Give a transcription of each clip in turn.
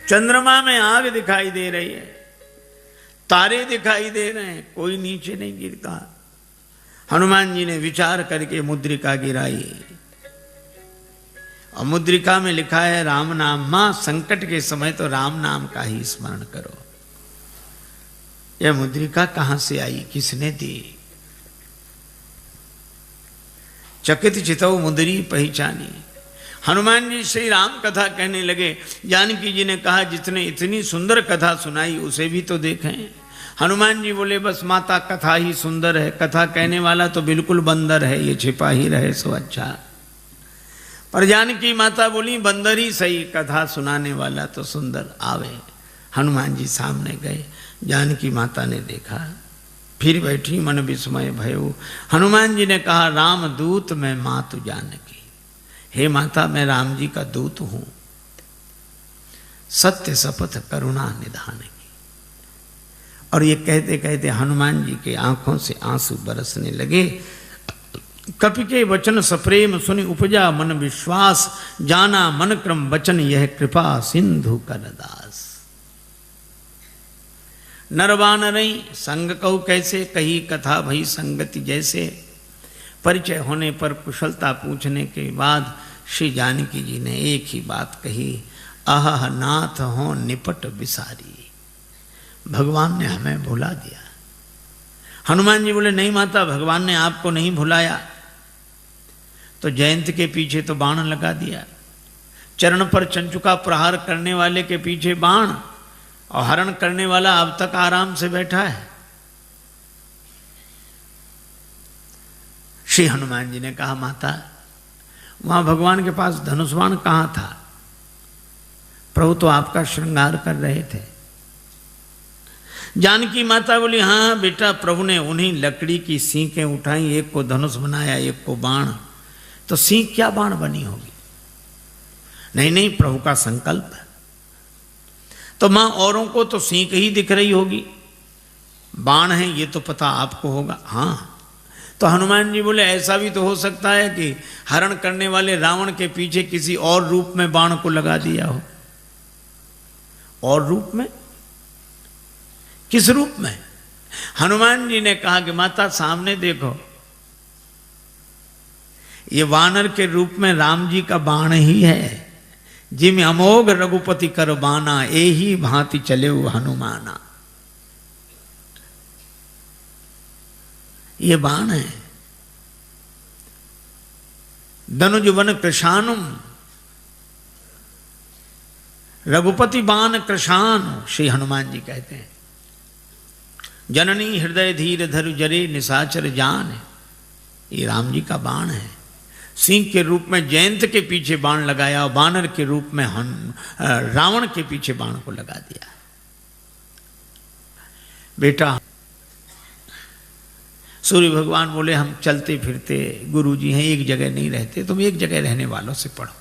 चंद्रमा में आग दिखाई दे रही है, तारे दिखाई दे रहे हैं, कोई नीचे नहीं गिरता। हनुमान जी ने विचार करके मुद्रिका गिराई और मुद्रिका में लिखा है राम नाम। मां संकट के समय तो राम नाम का ही स्मरण करो। यह मुद्रिका कहां से आई, किसने दी? चकित चितौ मुद्री पहचानी। हनुमान जी श्री राम कथा कहने लगे। जानकी जी ने कहा जितने इतनी सुंदर कथा सुनाई उसे भी तो देखें। हनुमान जी बोले बस माता कथा ही सुंदर है, कथा कहने वाला तो बिल्कुल बंदर है, ये छिपा ही रहे सो अच्छा। पर जानकी माता बोली बंदर ही सही, कथा सुनाने वाला तो सुंदर आवे। हनुमान जी सामने गए, जानकी माता ने देखा, फिर बैठी मन विस्मय भयो। हनुमान जी ने कहा राम दूत मैं मातु जानकी। हे माता मैं राम जी का दूत हूं, सत्य शपथ करुणा निधान की। और ये कहते कहते हनुमान जी के आंखों से आंसू बरसने लगे। कपि के वचन सप्रेम सुनि उपजा मन विश्वास, जाना मन क्रम वचन यह कृपा सिंधु कर दास। नरवानरई संग कहु कैसे, कही कथा भई संगति जैसे। परिचय होने पर कुशलता पूछने के बाद श्री जानकी जी ने एक ही बात कही, आह नाथ हो निपट बिसारी। भगवान ने हमें भुला दिया। हनुमान जी बोले नहीं माता, भगवान ने आपको नहीं भुलाया। तो जयंत के पीछे तो बाण लगा दिया, चरण पर चंचुका प्रहार करने वाले के पीछे बाण, और हरण करने वाला अब तक आराम से बैठा है। श्री हनुमान जी ने कहा माता वहां भगवान के पास धनुष बाण कहां था? प्रभु तो आपका श्रृंगार कर रहे थे। जानकी माता बोली हाँ बेटा, प्रभु ने उन्हीं लकड़ी की सींकें उठाई, एक को धनुष बनाया एक को बाण। तो सींक क्या बाण बनी होगी? नहीं नहीं, प्रभु का संकल्प है। तो मां औरों को तो सींक ही दिख रही होगी, बाण है ये तो पता आपको होगा। हाँ। तो हनुमान जी बोले ऐसा भी तो हो सकता है कि हरण करने वाले रावण के पीछे किसी और रूप में बाण को लगा दिया हो। और रूप में? किस रूप में? हनुमान जी ने कहा कि माता सामने देखो, ये वानर के रूप में राम जी का बाण ही है। जिम अमोघ रघुपति कर बाना, एही भांति चले हनुमाना। ये बाण है। धनुज वन कृशानुम, रघुपति बाण कृशान, श्री हनुमान जी कहते हैं। जननी हृदय धीर धरु जरे निशाचर जान, ये राम जी का बाण है। सिंह के रूप में जयंत के पीछे बाण लगाया और बानर के रूप में रावण के पीछे बाण को लगा दिया। बेटा सूर्य भगवान बोले हम चलते फिरते गुरुजी हैं, एक जगह नहीं रहते, तुम एक जगह रहने वालों से पढ़ो।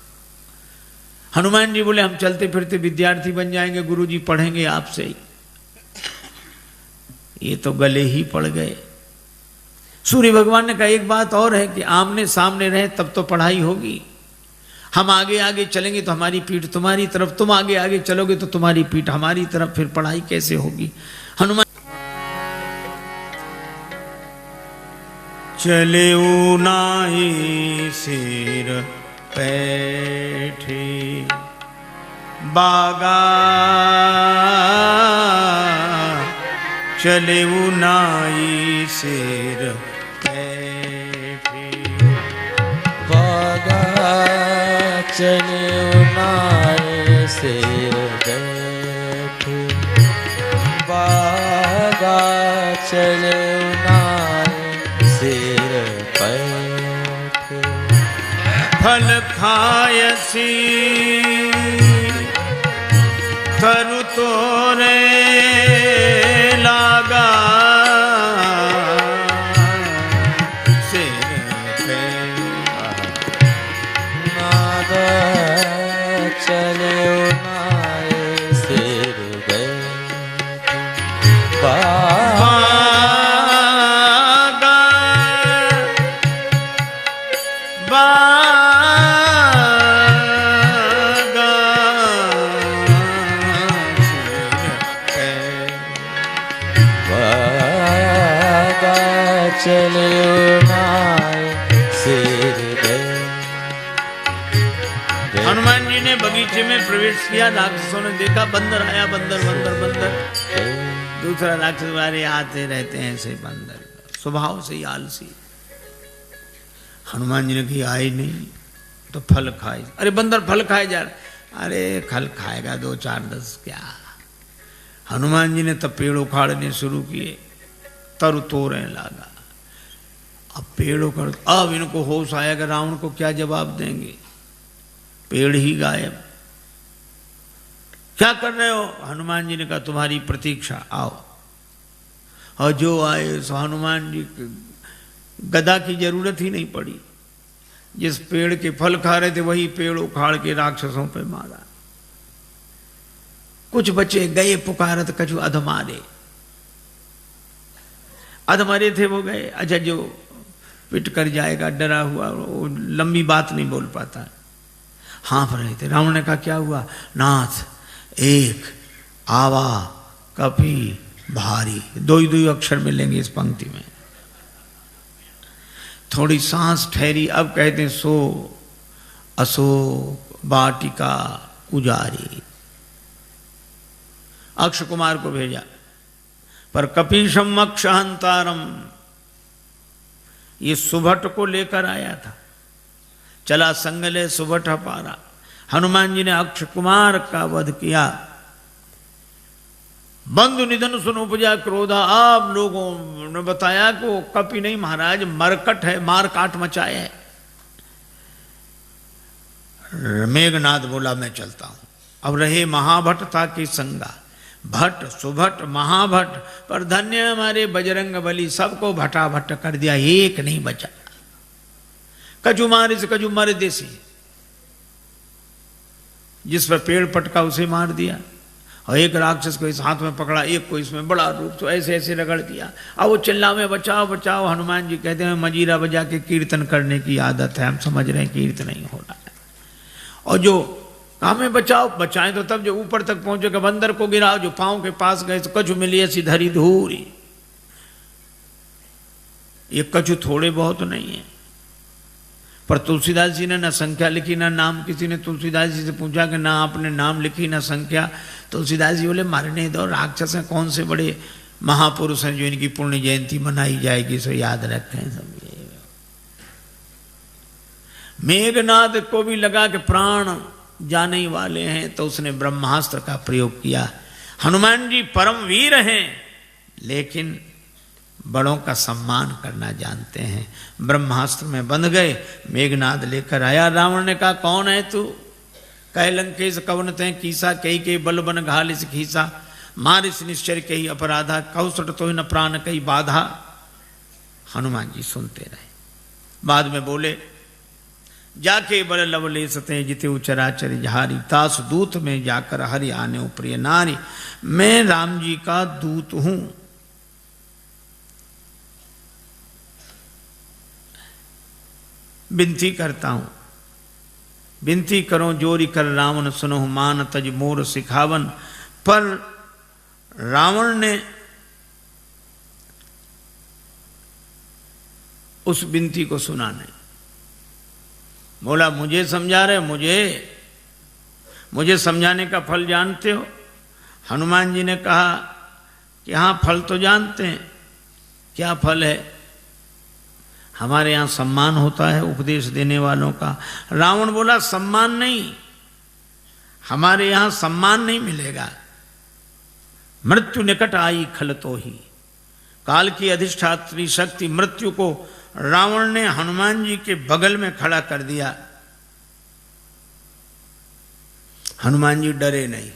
हनुमान जी बोले हम चलते फिरते विद्यार्थी बन जाएंगे, गुरुजी पढ़ेंगे आपसे ही। ये तो गले ही पड़ गए। सूर्य भगवान ने कहा एक बात और है कि आमने सामने रहे तब तो पढ़ाई होगी। हम आगे आगे चलेंगे तो हमारी पीठ तुम्हारी तरफ, तुम आगे आगे चलोगे तो तुम्हारी पीठ हमारी तरफ, फिर पढ़ाई कैसे होगी? हनुमान चले नाई सिर पैठी बागा, चले नाई सिर पैठी बागा, चले नाई सिर पैठी बागा, चले फल खायसी तरु तोरे लागा, सिर पे नाद चले नाए सिर बागा, चले नाय सिर दे। हनुमान जी ने बगीचे में प्रवेश किया, राक्षसों ने देखा बंदर आया, बंदर बंदर बंदर। दूसरा राक्षस वाले आते रहते हैं ऐसे बंदर, स्वभाव से ही आलसी। हनुमान जी ने कहा आए नहीं तो फल खाए। अरे बंदर फल खाए जा रहा, अरे फल खाएगा 2 4 10 क्या। हनुमान जी ने तब पेड़ उखाड़ने शुरू किए, तरु तोड़ने लगा। अब पेड़ उखाड़, अब इनको होश आया कि रावण को क्या जवाब देंगे, पेड़ ही गायब। क्या कर रहे हो? हनुमान जी ने कहा तुम्हारी प्रतीक्षा, आओ। और जो आए सो हनुमान जी गदा की जरूरत ही नहीं पड़ी। जिस पेड़ के फल खा रहे थे वही पेड़ उखाड़ के राक्षसों पे मारा। कुछ बचे गए पुकारत कछु अधमारे, अधमरे थे वो गए। अच्छा जो पिट कर जाएगा डरा हुआ, वो लंबी बात नहीं बोल पाता, हाँफ रहे थे। रावण ने कहा क्या हुआ? नाथ एक आवा कपी भारी, 2 ही 2 अक्षर मिलेंगे इस पंक्ति में। थोड़ी सांस ठहरी, अब कहते हैं सो अशोक वाटिका उजारी। अक्ष कुमार को भेजा, पर कपीशम अक्षहंतारम, ये सुभट को लेकर आया था। चला संगले सुभट पारा। हनुमान जी ने अक्ष कुमार का वध किया। बंधु निधन सुन उपजा क्रोधा। आप लोगों ने बताया कि वो कपि नहीं महाराज, मरकट है, मार काट मचाए है। मेघनाद बोला मैं चलता हूं। अब रहे महाभट्टता की संगा, भट्ट सुभट महाभट्ट, पर धन्य हमारे बजरंग बली, सबको भटाभट कर दिया, एक नहीं बचा। कजू मारे से कजू मर देसी, जिस पर पेड़ पटका उसे मार दिया। और एक राक्षस को इस हाथ में पकड़ा, एक को इसमें बड़ा रूप, तो ऐसे ऐसे रगड़ दिया। अब वो चिल्ला में बचाओ बचाओ। हनुमान जी कहते हैं मजीरा बजा के कीर्तन करने की आदत है, हम समझ रहे हैं कीर्तन नहीं हो रहा है। और जो कहा में बचाओ, बचाएं तो तब जो ऊपर तक पहुंचेगा, बंदर को गिराओ। जो पांव के पास गए तो कछु मिली ऐसी धरी धूरी। ये कछु थोड़े बहुत नहीं है, पर तुलसीदास जी ने ना संख्या लिखी ना नाम। किसी ने तुलसीदास जी से पूछा कि ना आपने नाम लिखी ना संख्या। तुलसीदास जी बोले मारने दो, राक्षस हैं, कौन से बड़े महापुरुष हैं जो इनकी पुण्य जयंती मनाई जाएगी, सो याद रखें सब। मेघनाद को भी लगा कि प्राण जाने ही वाले हैं, तो उसने ब्रह्मास्त्र का प्रयोग किया। हनुमान जी परम वीर हैं, लेकिन बड़ों का सम्मान करना जानते हैं। ब्रह्मास्त्र में बंध गए। मेघनाद लेकर आया। रावण ने कहा कौन है तू? कह लंकेश कवन ते कीसा, कही के बल बन घाल इस खीसा, मार इस निश्चर कही अपराधा, कौसट तो न प्राण कही बाधा। हनुमान जी सुनते रहे। बाद में बोले जाके बल लवले सते जिते उचराचर जहारी, तास दूत में जाकर हरि आने प्रिय नारी। मैं राम जी का दूत हूं। विनती करता हूं, विनती करो जोरी कर रावण सुनो, मान तज मोर सिखावन। पर रावण ने उस विनती को सुना नहीं। बोला मुझे समझा रहे, मुझे समझाने का फल जानते हो? हनुमान जी ने कहा कि हाँ फल तो जानते हैं। क्या फल है? हमारे यहाँ सम्मान होता है उपदेश देने वालों का। रावण बोला सम्मान नहीं, हमारे यहाँ सम्मान नहीं मिलेगा। मृत्यु निकट आई खल तो ही। काल की अधिष्ठात्री शक्ति मृत्यु को रावण ने हनुमान जी के बगल में खड़ा कर दिया। हनुमान जी डरे नहीं।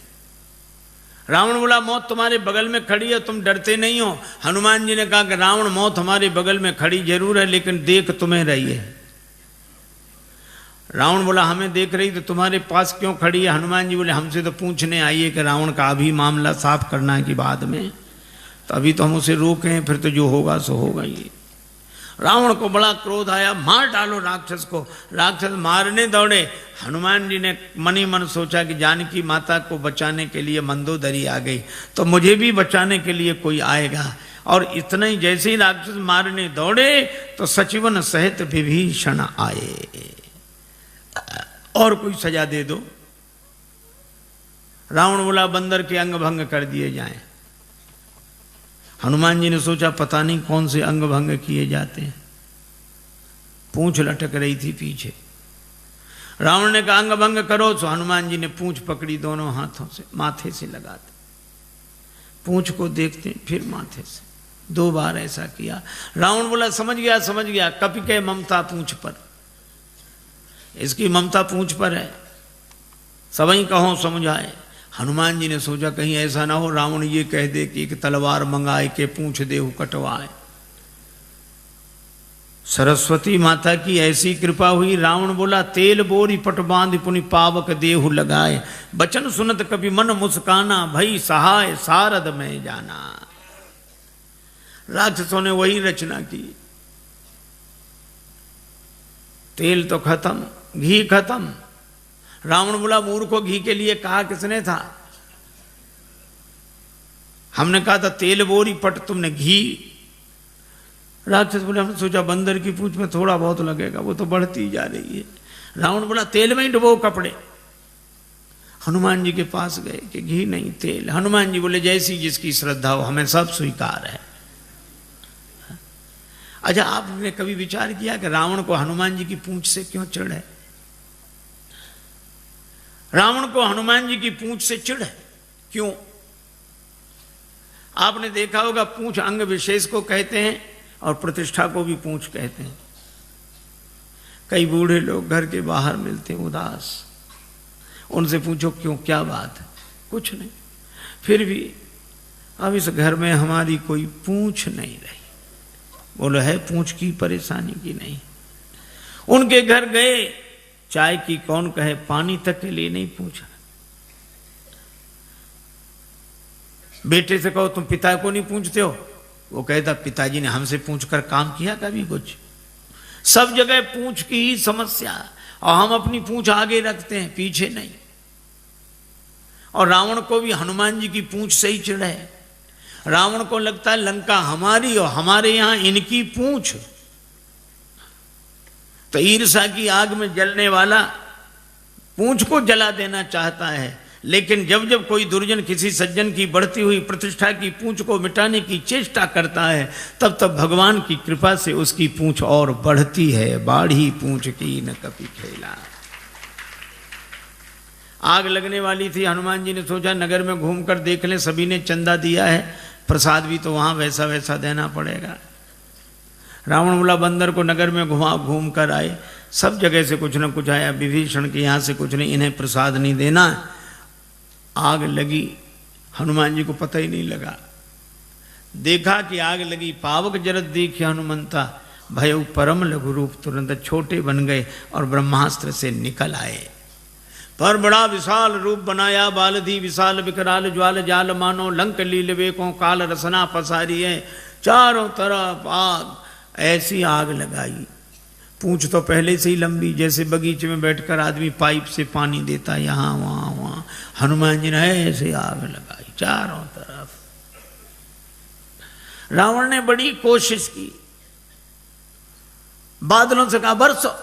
रावण बोला मौत तुम्हारे बगल में खड़ी है, तुम डरते नहीं हो। हनुमान जी ने कहा कि रावण मौत हमारे बगल में खड़ी जरूर है, लेकिन देख तुम्हें रही है। रावण बोला हमें देख रही तो तुम्हारे पास क्यों खड़ी है? हनुमान जी बोले हमसे तो पूछने आई है कि रावण का अभी मामला साफ करना है कि बाद में, तो अभी तो हम उसे रोकें, फिर तो जो होगा सो होगा ही। रावण को बड़ा क्रोध आया, मार डालो राक्षस को। राक्षस मारने दौड़े। हनुमान जी ने मन ही मन सोचा कि जानकी माता को बचाने के लिए मंदोदरी आ गई, तो मुझे भी बचाने के लिए कोई आएगा। और इतना ही जैसे ही राक्षस मारने दौड़े तो सचिवन सहित विभीषण आए। और कोई सजा दे दो। रावण बोला बंदर के अंग भंग कर दिए जाएं। हनुमान जी ने सोचा पता नहीं कौन से अंग भंग किए जाते हैं। पूंछ लटक रही थी पीछे। रावण ने कहा अंग भंग करो, तो हनुमान जी ने पूंछ पकड़ी दोनों हाथों से, माथे से लगाते, पूंछ को देखते फिर माथे से, 2 बार ऐसा किया। रावण बोला समझ गया, कपि के ममता पूंछ पर, इसकी ममता पूंछ पर है, सबई कहो समझाए। हनुमान जी ने सोचा कहीं ऐसा ना हो रावण ये कह दे कि एक तलवार मंगाए के पूंछ देहु कटवाए। सरस्वती माता की ऐसी कृपा हुई। रावण बोला तेल बोरी पट बांध पुनि पावक देहु लगाए, बचन सुनत कभी मन मुस्काना, भई सहाय सारद में जाना। राक्षसों ने वही रचना की। तेल तो खत्म, घी खत्म। रावण बोला मूर्खों घी के लिए कहा किसने था? हमने कहा था तेल बोरी पट, तुमने घी। राक्षस बोले हमने सोचा बंदर की पूंछ में थोड़ा बहुत लगेगा, वो तो बढ़ती जा रही है। रावण बोला तेल में ही डुबो कपड़े। हनुमान जी के पास गए कि घी नहीं तेल। हनुमान जी बोले जैसी जिसकी श्रद्धा हो, हमें सब स्वीकार है। अच्छा, आपने कभी विचार किया कि रावण को हनुमान जी की पूंछ से क्यों चिढ़ है? रावण को हनुमान जी की पूंछ से चिढ़ है क्यों? आपने देखा होगा पूंछ अंग विशेष को कहते हैं और प्रतिष्ठा को भी पूंछ कहते हैं। कई बूढ़े लोग घर के बाहर मिलते हैं उदास, उनसे पूछो क्यों, क्या बात है? कुछ नहीं। फिर भी अब इस घर में हमारी कोई पूंछ नहीं रही। बोलो है पूंछ की परेशानी की नहीं। उनके घर गए, चाय की कौन कहे, पानी तक के लिए नहीं पूछा। बेटे से कहो तुम पिता को नहीं पूछते हो, वो कहता पिताजी ने हमसे पूछकर काम किया कभी कुछ? सब जगह पूंछ की ही समस्या, और हम अपनी पूंछ आगे रखते हैं, पीछे नहीं। और रावण को भी हनुमान जी की पूंछ से ही चिढ़ है। रावण को लगता है लंका हमारी और हमारे यहां इनकी पूंछ। तो ईर्ष्या की आग में जलने वाला पूंछ को जला देना चाहता है, लेकिन जब जब कोई दुर्जन किसी सज्जन की बढ़ती हुई प्रतिष्ठा की पूंछ को मिटाने की चेष्टा करता है, तब तब भगवान की कृपा से उसकी पूंछ और बढ़ती है। बाढ़ी पूंछ की न कभी खेला। आग लगने वाली थी। हनुमान जी ने सोचा नगर में घूमकर देख लें, सभी ने चंदा दिया है, प्रसाद भी तो वहां वैसा वैसा देना पड़ेगा। रावण बोला बंदर को नगर में घूम कर आए, सब जगह से कुछ न कुछ आया। विभीषण के यहाँ से कुछ नहीं, इन्हें प्रसाद नहीं देना। आग लगी, हनुमान जी को पता ही नहीं लगा। देखा कि आग लगी, पावक जरत देखिए हनुमंता, भय परम लघु रूप, तुरंत छोटे बन गए और ब्रह्मास्त्र से निकल आए। पर बड़ा विशाल रूप बनाया, बालधी विशाल विकराल ज्वाल जाल मानो, लंक लील वेकों काल रसना पसारी है। चारों तरफ आग, ऐसी आग लगाई। पूंछ तो पहले से ही लंबी, जैसे बगीचे में बैठकर आदमी पाइप से पानी देता, यहां वहां वहां। हनुमान जी ने ऐसे आग लगाई चारों तरफ। रावण ने बड़ी कोशिश की, बादलों से कहा बरसो।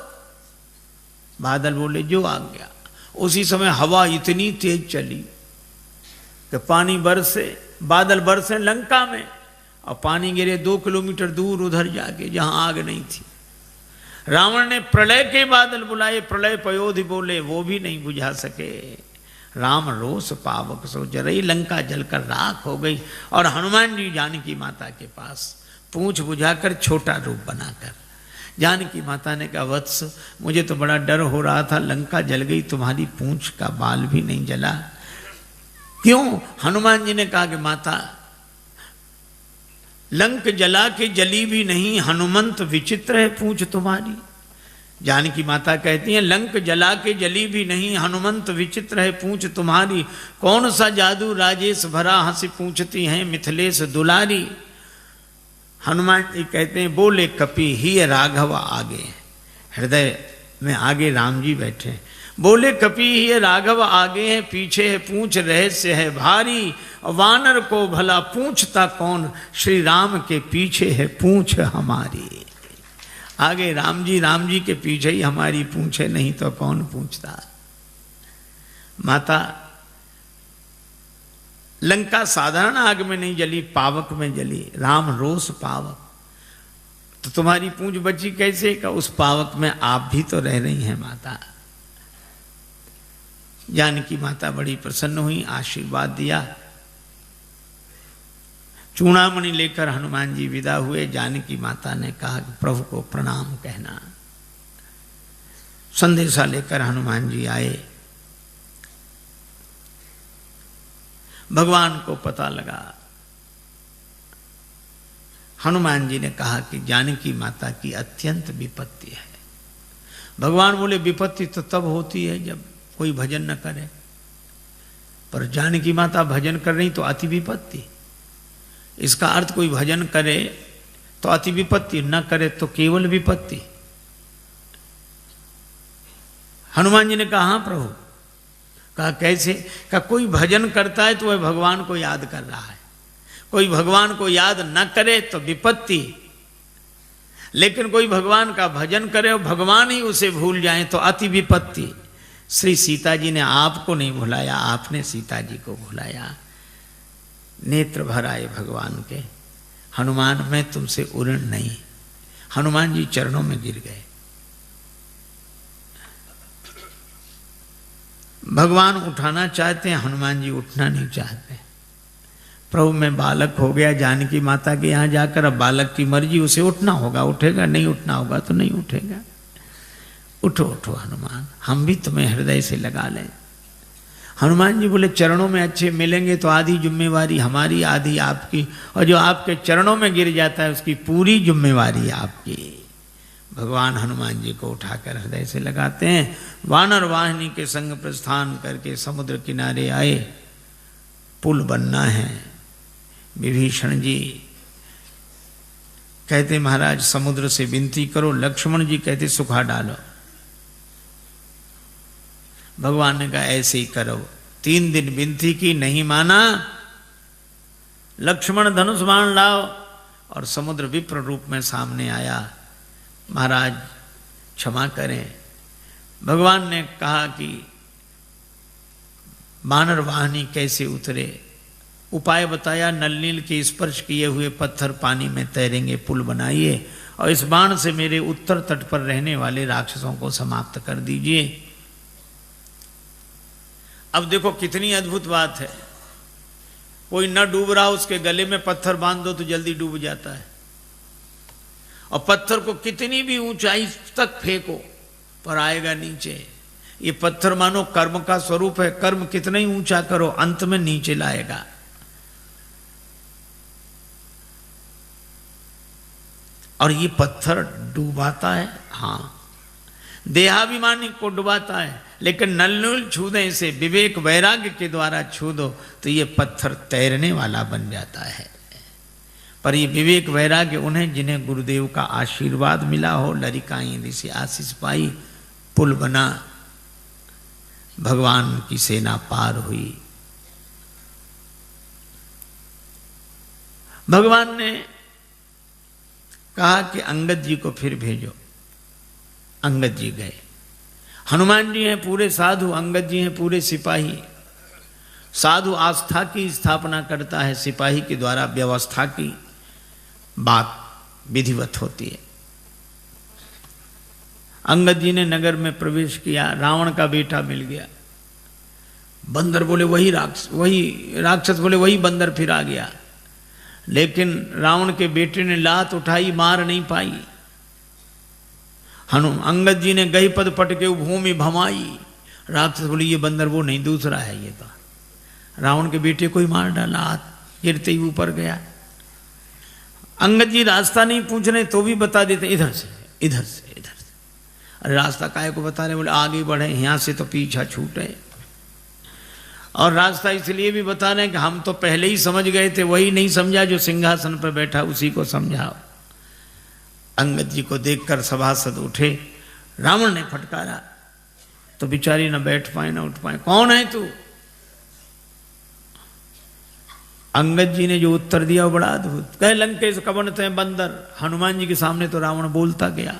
बादल बोले जो आ गया। उसी समय हवा इतनी तेज चली कि पानी बरसे, बादल बरसे लंका में, और पानी गिरे 2 किलोमीटर दूर उधर जाके जहां आग नहीं थी। रावण ने प्रलय के बादल बुलाए, प्रलय पयोधि बोले, वो भी नहीं बुझा सके। राम रोष पावक सो जरई, लंका जलकर राख हो गई। और हनुमान जी जानकी माता के पास पूंछ बुझाकर छोटा रूप बनाकर, जानकी माता ने कहा वत्स मुझे तो बड़ा डर हो रहा था, लंका जल गई, तुम्हारी पूंछ का बाल भी नहीं जला। क्यों? हनुमान जी ने कहा कि माता लंक जला के जली भी नहीं, हनुमंत विचित्र है पूंछ तुम्हारी। जानकी माता कहती हैं लंक जला के जली भी नहीं, हनुमंत विचित्र है पूंछ तुम्हारी। कौन सा जादू राजेश भरा, हंसी पूछती हैं मिथिलेश दुलारी। हनुमान जी कहते हैं बोले कपि ही राघव आगे, हृदय में आगे राम जी बैठे। बोले कपि ये राघव आगे है पीछे है पूंछ रहस्य है भारी, वानर को भला पूछता कौन, श्री राम के पीछे है पूंछ हमारी। आगे राम जी के पीछे ही हमारी पूंछ है, नहीं तो कौन पूछता। माता लंका साधारण आग में नहीं जली, पावक में जली, राम रोष पावक, तो तुम्हारी पूंछ बची कैसे? का उस पावक में आप भी तो रह रही हैं माता। जानकी माता बड़ी प्रसन्न हुई, आशीर्वाद दिया। चूड़ामणि लेकर हनुमान जी विदा हुए। जानकी माता ने कहा कि प्रभु को प्रणाम कहना। संदेशा लेकर हनुमान जी आए। भगवान को पता लगा। हनुमान जी ने कहा कि जानकी माता की अत्यंत विपत्ति है। भगवान बोले विपत्ति तो तब होती है जब कोई भजन न करे, पर जानकी माता भजन कर रही तो अति विपत्ति। इसका अर्थ कोई भजन करे तो अति विपत्ति, न करे तो केवल विपत्ति। हनुमान जी ने कहा हाँ प्रभु। कहा कैसे? कहा कोई भजन करता है तो वह भगवान को याद कर रहा है, कोई भगवान को याद न करे तो विपत्ति, लेकिन कोई भगवान का भजन करे और भगवान ही उसे भूल जाए तो अति विपत्ति। श्री सीता जी ने आपको नहीं भुलाया, आपने सीता जी को भुलाया। नेत्र भर आए भगवान के। हनुमान मैं तुमसे उऋण नहीं। हनुमान जी चरणों में गिर गए। भगवान उठाना चाहते हैं, हनुमान जी उठना नहीं चाहते। प्रभु मैं बालक हो गया जानकी माता के यहाँ जाकर, अब बालक की मर्जी, उसे उठना होगा उठेगा, नहीं उठना होगा तो नहीं उठेगा। उठो उठो हनुमान, हम भी तुम्हें हृदय से लगा लें। हनुमान जी बोले चरणों में अच्छे मिलेंगे तो आधी जिम्मेवारी हमारी, आधी आपकी, और जो आपके चरणों में गिर जाता है उसकी पूरी जिम्मेवारी आपकी। भगवान हनुमान जी को उठाकर हृदय से लगाते हैं। वानर वाहिनी के संग प्रस्थान करके समुद्र किनारे आए। पुल बनना है। विभीषण जी कहते महाराज समुद्र से विनती करो, लक्ष्मण जी कहते सुखा डालो। भगवान ने कहा ऐसे ही करो। 3 दिन विनती की, नहीं माना। लक्ष्मण धनुष बाण लाओ, और समुद्र विप्र रूप में सामने आया। महाराज क्षमा करें। भगवान ने कहा कि वानर वाहिनी कैसे उतरे, उपाय बताया। नल नील के स्पर्श किए हुए पत्थर पानी में तैरेंगे, पुल बनाइए, और इस बाण से मेरे उत्तर तट पर रहने वाले राक्षसों को समाप्त कर दीजिए। अब देखो कितनी अद्भुत बात है। कोई न डूब रहा, उसके गले में पत्थर बांध दो तो जल्दी डूब जाता है, और पत्थर को कितनी भी ऊंचाई तक फेंको पर आएगा नीचे। ये पत्थर मानो कर्म का स्वरूप है, कर्म कितना ही ऊंचा करो अंत में नीचे लाएगा। और ये पत्थर डुबाता है, हाँ, देहाभिमानी को डुबाता है, लेकिन नलनुल छू दे इसे, विवेक वैराग्य के द्वारा छू दो तो ये पत्थर तैरने वाला बन जाता है। पर ये विवेक वैराग्य उन्हें जिन्हें गुरुदेव का आशीर्वाद मिला हो, लरिकाएं ऋषि आशीष पाई, पुल बना, भगवान की सेना पार हुई। भगवान ने कहा कि अंगद जी को फिर भेजो। अंगद जी गए। हनुमान जी हैं पूरे साधु, अंगद जी हैं पूरे सिपाही। साधु आस्था की स्थापना करता है, सिपाही के द्वारा व्यवस्था की बात विधिवत होती है। अंगद जी ने नगर में प्रवेश किया। रावण का बेटा मिल गया। बंदर बोले वही राक्षस बोले वही बंदर फिर आ गया, लेकिन रावण के बेटे ने लात उठाई, मार नहीं पाई। अंगद जी ने गई पद पटके भूमि भमाई। राक्षस बोले ये बंदर वो नहीं, दूसरा है ये तो। रावण के बेटे को ही मार डाला, हाथ गिरते ही ऊपर गया। अंगद जी रास्ता नहीं पूछ रहे तो भी बता देते इधर से इधर से इधर से। अरे रास्ता काहे को बता रहे? बोले आगे बढ़े, यहाँ से तो पीछा छूटे। और रास्ता इसलिए भी बता रहे हैं कि हम तो पहले ही समझ गए थे, वही नहीं समझा जो सिंहासन पर बैठा, उसी को समझाओ। अंगद जी को देखकर सभासद उठे। रावण ने फटकारा, तो बेचारी न बैठ पाए न उठ पाए। कौन है तू? अंगद जी ने जो उत्तर दिया वो बड़ा अद्भुत। कह लंकेश कवन तय बंदर। हनुमान जी के सामने तो रावण बोलता गया,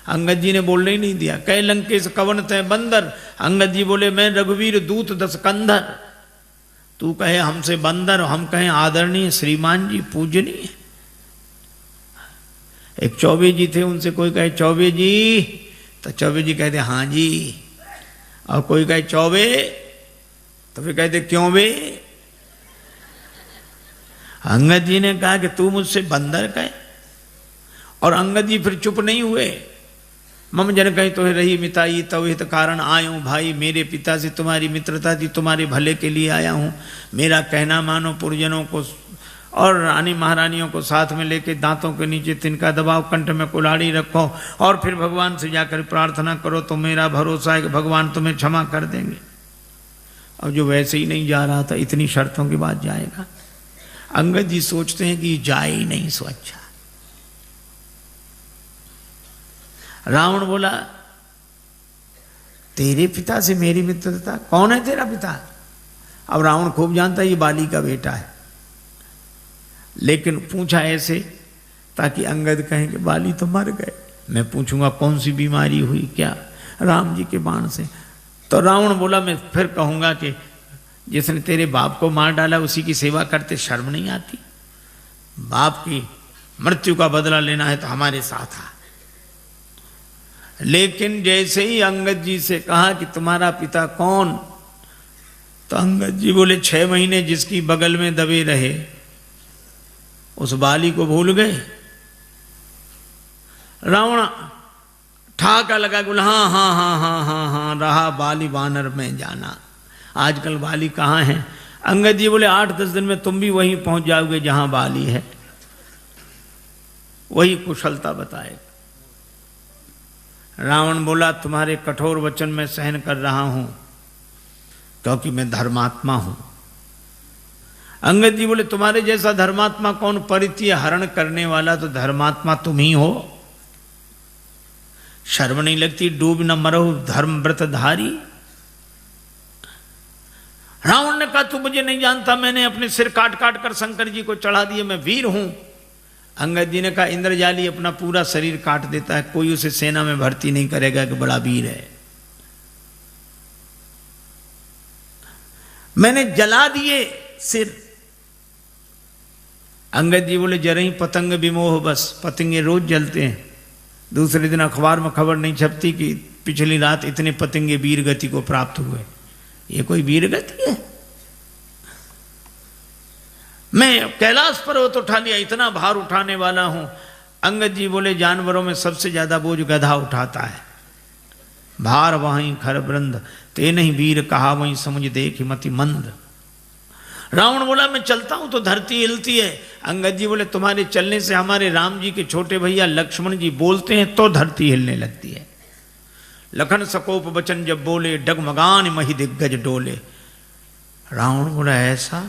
अंगद जी ने बोलने ही नहीं दिया। कह लंकेश कवन तय बंदर। अंगद जी बोले मैं रघुवीर दूत दस कंधर। तू कहे हमसे बंदर, हम कहें आदरणीय श्रीमान जी पूजनीय। एक चौबे जी थे, उनसे कोई कहे चौबे जी तो चौबे जी कहते हाँ जी, और कोई कहे चौबे तो फिर कहते क्यों बे। अंगद जी ने कहा कि तू मुझसे बंदर कहे, और अंगद जी फिर चुप नहीं हुए। मम जन कहीं तो रही मिताई तव हित कारण आयूं। भाई मेरे पिता से तुम्हारी मित्रता थी, तुम्हारे भले के लिए आया हूं। मेरा कहना मानो, पुरजनों को और रानी महारानियों को साथ में लेके दांतों के नीचे तिनका दबाओ, कंठ में कुल्हाड़ी रखो और फिर भगवान से जाकर प्रार्थना करो, तो मेरा भरोसा है कि भगवान तुम्हें क्षमा कर देंगे। अब जो वैसे ही नहीं जा रहा था, इतनी शर्तों के बाद जाएगा। अंगद जी सोचते हैं कि जाए ही नहीं सो अच्छा। रावण बोला तेरे पिता से मेरी मित्रता, कौन है तेरा पिता? अब रावण खूब जानता है ये बाली का बेटा है, लेकिन पूछा ऐसे ताकि अंगद कहें कि बाली तो मर गए। मैं पूछूंगा कौन सी बीमारी हुई क्या? राम जी के बाण से। तो रावण बोला मैं फिर कहूंगा कि जिसने तेरे बाप को मार डाला उसी की सेवा करते शर्म नहीं आती? बाप की मृत्यु का बदला लेना है तो हमारे साथ आ। लेकिन जैसे ही अंगद जी से कहा कि तुम्हारा पिता कौन, तो अंगद जी बोले 6 महीने जिसकी बगल में दबे रहे उस बाली को भूल गए। रावण ठाका लगा, बोला हाँ हाँ हाँ हाँ हाँ हाँ रहा बाली वानर में जाना। आजकल बाली कहाँ है? अंगद जी बोले 8-10 दिन में तुम भी वहीं पहुंच जाओगे जहां बाली है, वही कुशलता बताएगा। रावण बोला तुम्हारे कठोर वचन में सहन कर रहा हूं क्योंकि मैं धर्मात्मा हूं। अंगद जी बोले तुम्हारे जैसा धर्मात्मा कौन? परित्य हरण करने वाला तो धर्मात्मा तुम ही हो। शर्म नहीं लगती? डूब न मरो धर्म व्रत धारी। रावण ने कहा तू मुझे नहीं जानता, मैंने अपने सिर काट काट कर शंकर जी को चढ़ा दिए, मैं वीर हूं। अंगद जी ने कहा इंद्रजाली अपना पूरा शरीर काट देता है, कोई उसे सेना में भर्ती नहीं करेगा कि बड़ा वीर है। मैंने जला दिए सिर। अंगद जी बोले जरा ही पतंग विमोह, बस पतंगे रोज जलते हैं। दूसरे दिन अखबार में खबर नहीं छपती कि पिछली रात इतने पतंगे वीर गति को प्राप्त हुए। ये कोई वीर गति है? मैं कैलाश पर्वत उठा लिया, इतना भार उठाने वाला हूं। अंगद जी बोले जानवरों में सबसे ज्यादा बोझ गधा उठाता है। भार वहीं खर वृंद, ते नहीं वीर कहा वहीं समझ देख मति मंद। रावण बोला मैं चलता हूं तो धरती हिलती है। अंगद जी बोले तुम्हारे चलने से हमारे राम जी के छोटे भैया लक्ष्मण जी बोलते हैं तो धरती हिलने लगती है। लखन सकोप वचन जब बोले, डगमगान मही दिग्गज डोले। रावण बोला ऐसा?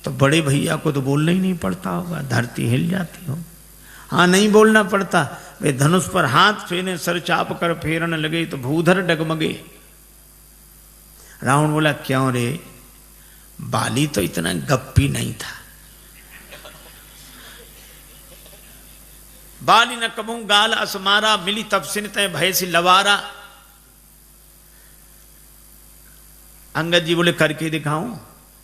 तो बड़े भैया को तो बोलना ही नहीं पड़ता होगा, धरती हिल जाती हो। हाँ नहीं बोलना पड़ता। वे धनुष पर हाथ फेरे, सर चाप कर फेरन लगे तो भूधर डगमगे। रावण बोला क्यों रे? बाली तो इतना गप्पी नहीं था। बाली न कबू गाल असमारा, मिली तपसिन तय भय सी लवारा। अंगद जी बोले करके दिखाऊं?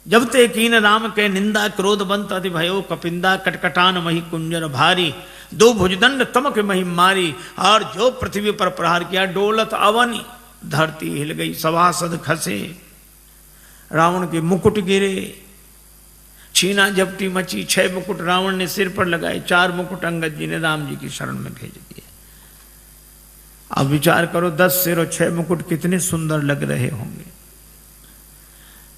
जब ते कीन राम के निंदा, क्रोध बंत अति भयो कपिंदा। कटकटान मही कुंजर भारी, 2 भुजदंड तमक मही मारी। और जो पृथ्वी पर प्रहार किया डोलत अवनी, धरती हिल गई सभासद खसे। रावण के मुकुट गिरे, छीना झपटी मची। 6 मुकुट रावण ने सिर पर लगाए, 4 मुकुट अंगद जी ने राम जी की शरण में भेज दिए। अब विचार करो 10 सिर और 6 मुकुट कितने सुंदर लग रहे होंगे।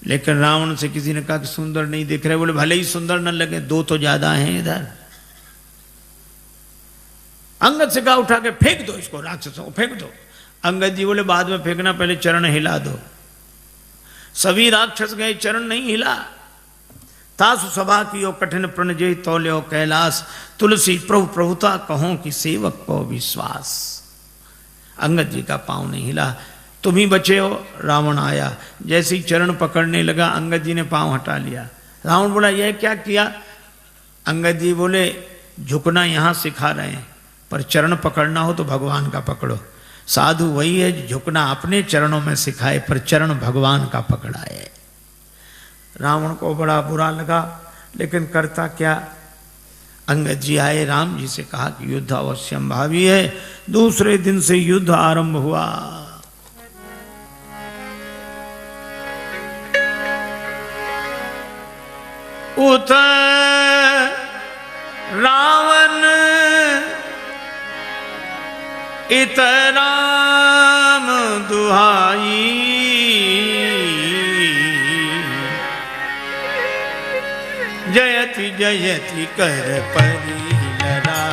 लेकिन रावण से किसी ने कहा कि सुंदर नहीं दिख रहे। बोले भले ही सुंदर न लगे, 2 तो ज्यादा हैं इधर। अंगद से कहा उठा के फेंक दो इसको, राक्षसों को फेंक दो। अंगद जी बोले बाद में फेंकना, पहले चरण हिला दो। सभी राक्षस गए, चरण नहीं हिला। तासु सभा की कठिन प्रण जय तौल्यो कैलाश। तुलसी प्रभु प्रभुता कहो कि सेवक को विश्वास। अंगद जी का पांव नहीं हिला। तुम ही बचे हो। रावण आया, जैसे ही चरण पकड़ने लगा अंगद जी ने पांव हटा लिया। रावण बोला यह क्या किया? अंगद जी बोले झुकना यहाँ सिखा रहे हैं, पर चरण पकड़ना हो तो भगवान का पकड़ो। साधु वही है जो झुकना अपने चरणों में सिखाए, पर चरण भगवान का पकड़ाए। रावण को बड़ा बुरा लगा, लेकिन करता क्या? अंगद जी आए, राम जी से कहा कि युद्ध अवश्यम भावी है। दूसरे दिन से युद्ध आरंभ हुआ। उत रावण इत राम दुहाई, जयति जयति कर परी लड़ाई।